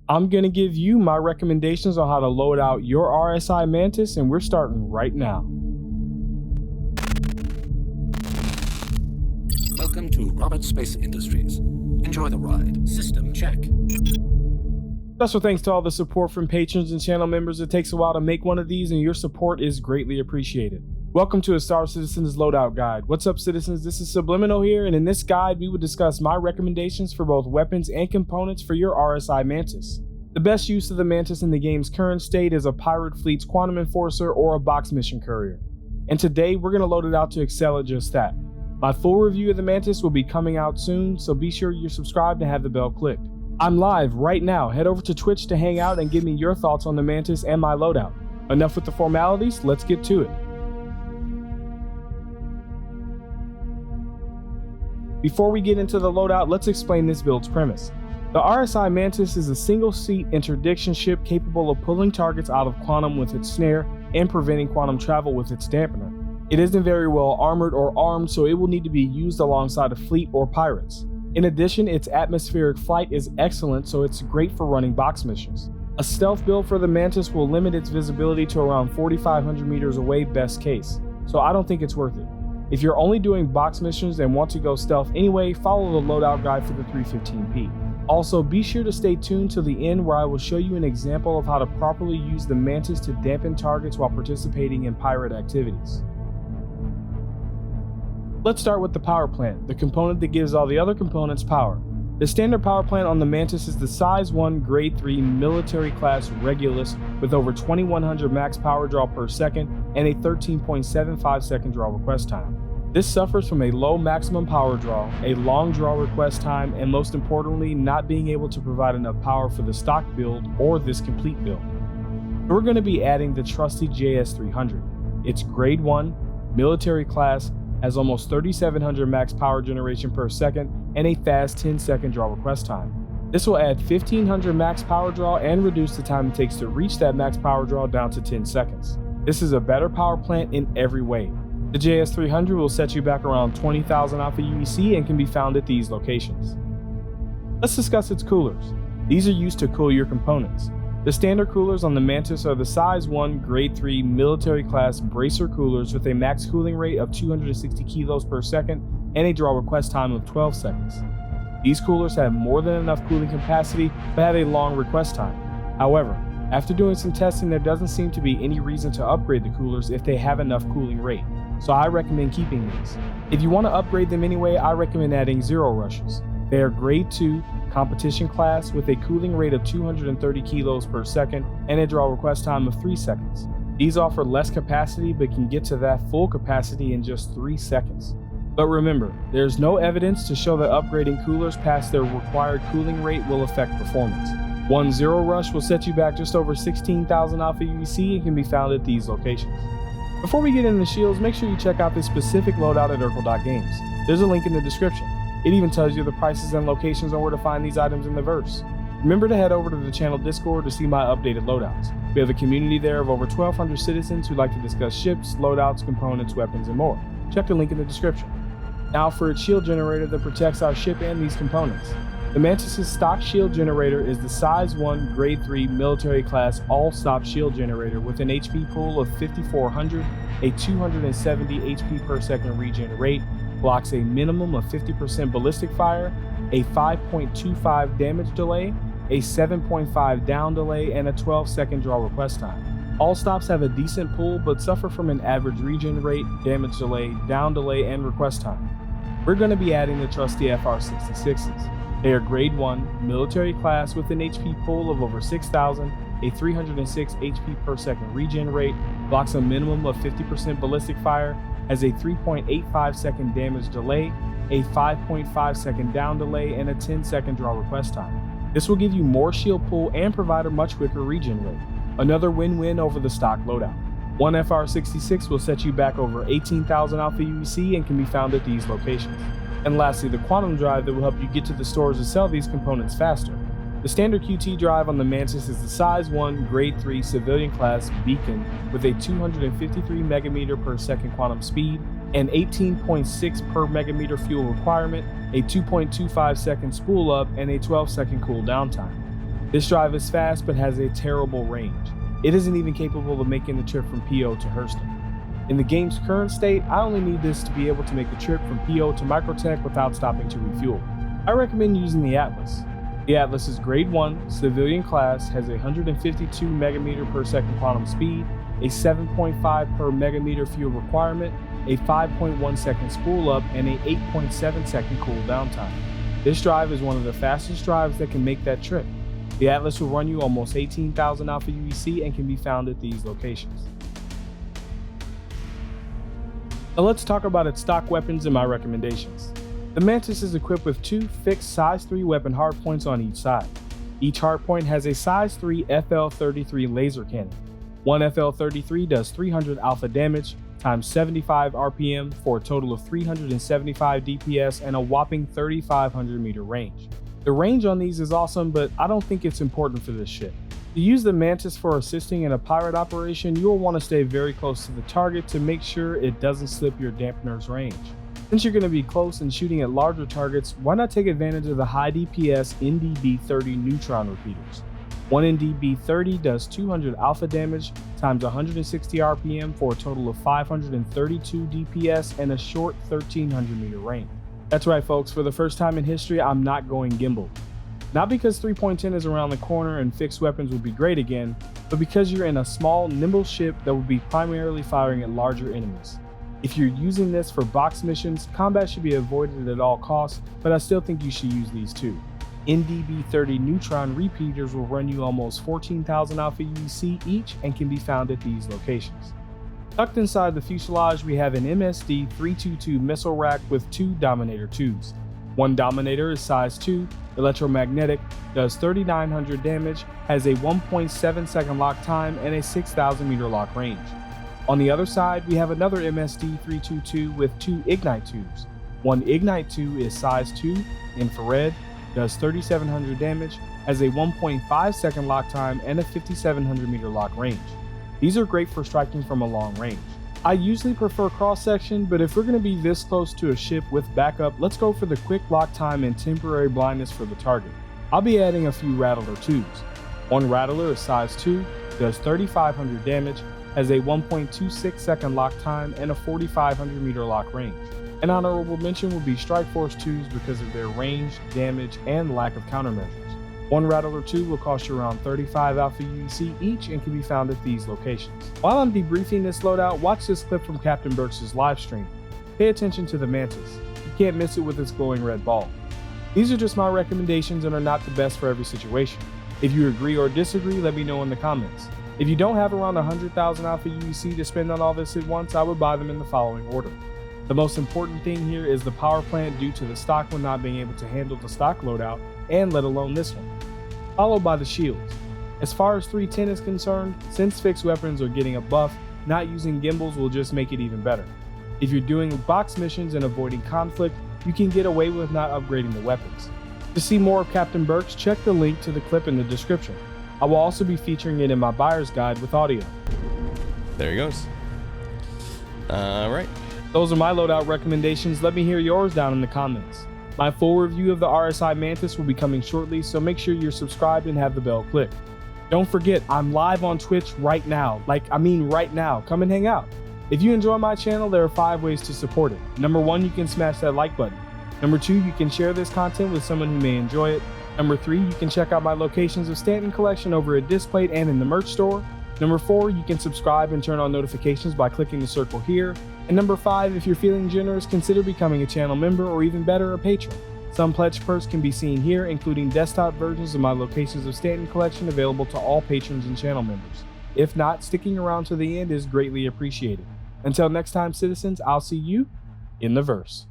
I'm going to give you my recommendations on how to load out your RSI Mantis, and we're starting right now. Welcome to Robert Space Industries. Enjoy the ride. System check. Special thanks to all the support from patrons and channel members. It takes a while to make one of these, and your support is greatly appreciated. Welcome to a Star Citizens Loadout Guide. What's up, citizens? This is SubliminaL here, and in this guide, we will discuss my recommendations for both weapons and components for your RSI Mantis. The best use of the Mantis in the game's current state is a pirate fleet's quantum enforcer or a box mission courier. And today, we're going to load it out to excel at just that. My full review of the Mantis will be coming out soon, so be sure you're subscribed and have the bell clicked. I'm live right now. Head over to Twitch to hang out and give me your thoughts on the Mantis and my loadout. Enough with the formalities, let's get to it. Before we get into the loadout, let's explain this build's premise. The RSI Mantis is a single-seat interdiction ship capable of pulling targets out of quantum with its snare and preventing quantum travel with its dampener. It isn't very well armored or armed, so it will need to be used alongside a fleet or pirates. In addition, its atmospheric flight is excellent, so it's great for running box missions. A stealth build for the Mantis will limit its visibility to around 4,500 meters away best case, so I don't think it's worth it. If you're only doing box missions and want to go stealth anyway, follow the loadout guide for the 315p. Also, be sure to stay tuned till the end where I will show you an example of how to properly use the Mantis to dampen targets while participating in pirate activities. Let's start with the power plant, the component that gives all the other components power. The standard power plant on the Mantis is the Size 1 Grade 3 military class Regulus with over 2100 max power draw per second and a 13.75 second draw request time. This suffers from a low maximum power draw, a long draw request time, and most importantly, not being able to provide enough power for the stock build or this complete build. We're going to be adding the trusty JS300. It's Grade 1, military class, has almost 3,700 max power generation per second and a fast 10-second draw request time. This will add 1,500 max power draw and reduce the time it takes to reach that max power draw down to 10 seconds. This is a better power plant in every way. The JS300 will set you back around 20,000 Alpha UEC and can be found at these locations. Let's discuss its coolers. These are used to cool your components. The standard coolers on the Mantis are the Size 1 Grade 3 military class bracer coolers with a max cooling rate of 260 kilos per second and a draw request time of 12 seconds. These coolers have more than enough cooling capacity but have a long request time. However, after doing some testing, there doesn't seem to be any reason to upgrade the coolers if they have enough cooling rate, so I recommend keeping these. If you want to upgrade them anyway, I recommend adding Zero Rushes. They are Grade 2 competition class with a cooling rate of 230 kilos per second and a draw request time of 3 seconds. These offer less capacity but can get to that full capacity in just 3 seconds. But remember, there's no evidence to show that upgrading coolers past their required cooling rate will affect performance. One Zero Rush will set you back just over 16,000 Alpha UEC and can be found at these locations. Before we get into the shields, make sure you check out this specific loadout at Urkel.games. There's a link in the description. It even tells you the prices and locations on where to find these items in the verse. Remember to head over to the channel Discord to see my updated loadouts. We have a community there of over 1,200 citizens who like to discuss ships, loadouts, components, weapons, and more. Check the link in the description. Now for its shield generator that protects our ship and these components. The Mantis' stock shield generator is the Size 1 Grade 3 military class all-stop shield generator with an HP pool of 5,400, a 270 HP per second regen rate, blocks a minimum of 50% ballistic fire, a 5.25 damage delay, a 7.5 down delay, and a 12-second draw request time. All stops have a decent pull but suffer from an average regen rate, damage delay, down delay, and request time. We're going to be adding the trusty FR66s. They are Grade 1, military class with an HP pool of over 6,000, a 306 HP per second regen rate, blocks a minimum of 50% ballistic fire, has a 3.85 second damage delay, a 5.5 second down delay, and a 10-second draw request time. This will give you more shield pull and provide a much quicker regen rate. Another win-win over the stock loadout. One FR66 will set you back over 18,000 Alpha UEC and can be found at these locations. And lastly, the quantum drive that will help you get to the stores to sell these components faster. The standard QT drive on the Mantis is the Size 1 Grade 3 civilian class Beacon with a 253 megameter per second quantum speed, an 18.6 per megameter fuel requirement, a 2.25 second spool up, and a 12 second cool down time. This drive is fast but has a terrible range. It isn't even capable of making the trip from PO to Hurston. In the game's current state, I only need this to be able to make the trip from PO to Microtech without stopping to refuel. I recommend using the Atlas. The Atlas is grade 1, civilian class, has a 152 megameter per second quantum speed, a 7.5 per megameter fuel requirement, a 5.1 second spool up, and a 8.7 second cool down time. This drive is one of the fastest drives that can make that trip. The Atlas will run you almost 18,000 Alpha UEC and can be found at these locations. Now let's talk about its stock weapons and my recommendations. The Mantis is equipped with 2 fixed size 3 weapon hardpoints on each side. Each hardpoint has a size 3 FL-33 laser cannon. One FL-33 does 300 alpha damage times 75 RPM for a total of 375 DPS and a whopping 3,500 meter range. The range on these is awesome, but I don't think it's important for this ship. To use the Mantis for assisting in a pirate operation, you will want to stay very close to the target to make sure it doesn't slip your dampener's range. Since you're going to be close and shooting at larger targets, why not take advantage of the high DPS NDB-30 neutron repeaters? One NDB-30 does 200 alpha damage times 160 RPM for a total of 532 DPS and a short 1,300 meter range. That's right folks, for the first time in history, I'm not going gimbal. Not because 3.10 is around the corner and fixed weapons will be great again, but because you're in a small, nimble ship that will be primarily firing at larger enemies. If you're using this for box missions, combat should be avoided at all costs, but I still think you should use these too. NDB-30 neutron repeaters will run you almost 14,000 Alpha UEC each and can be found at these locations. Tucked inside the fuselage, we have an MSD-322 missile rack with 2 Dominator 2s. One Dominator is size 2, electromagnetic, does 3,900 damage, has a 1.7 second lock time, and a 6,000 meter lock range. On the other side, we have another MSD-322 with 2 Ignite 2s. One Ignite 2 is size 2, infrared, does 3,700 damage, has a 1.5 second lock time, and a 5,700 meter lock range. These are great for striking from a long range. I usually prefer cross-section, but if we're going to be this close to a ship with backup, let's go for the quick lock time and temporary blindness for the target. I'll be adding a few Rattler 2s. One Rattler is size 2, does 3,500 damage, has a 1.26 second lock time, and a 4,500 meter lock range. An honorable mention would be Strike Force 2s because of their range, damage, and lack of countermeasures. One Rattler 2 will cost you around 35 Alpha UEC each and can be found at these locations. While I'm debriefing this loadout, watch this clip from Captain Burks' live stream. Pay attention to the Mantis. You can't miss it with its glowing red ball. These are just my recommendations and are not the best for every situation. If you agree or disagree, let me know in the comments. If you don't have around 100,000 Alpha UEC to spend on all this at once, I would buy them in the following order. The most important thing here is the power plant due to the stock one not being able to handle the stock loadout, and let alone this one. Followed by the shields. As far as 310 is concerned, since fixed weapons are getting a buff, not using gimbals will just make it even better. If you're doing box missions and avoiding conflict, you can get away with not upgrading the weapons. To see more of Captain Burks, check the link to the clip in the description. I will also be featuring it in my buyer's guide with audio. There he goes. Alright. Those are my loadout recommendations. Let me hear yours down in the comments. My full review of the RSI Mantis will be coming shortly, so make sure you're subscribed and have the bell clicked. Don't forget, I'm live on Twitch right now. Right now. Come and hang out. If you enjoy my channel, there are 5 ways to support it. Number 1, you can smash that like button. Number 2, you can share this content with someone who may enjoy it. Number 3, you can check out my locations of Stanton collection over at Displate and in the merch store. Number 4, you can subscribe and turn on notifications by clicking the circle here. And number 5, if you're feeling generous, consider becoming a channel member or even better, a patron. Some pledge perks can be seen here, including desktop versions of my locations of Stanton collection available to all patrons and channel members. If not, sticking around to the end is greatly appreciated. Until next time, citizens, I'll see you in the verse.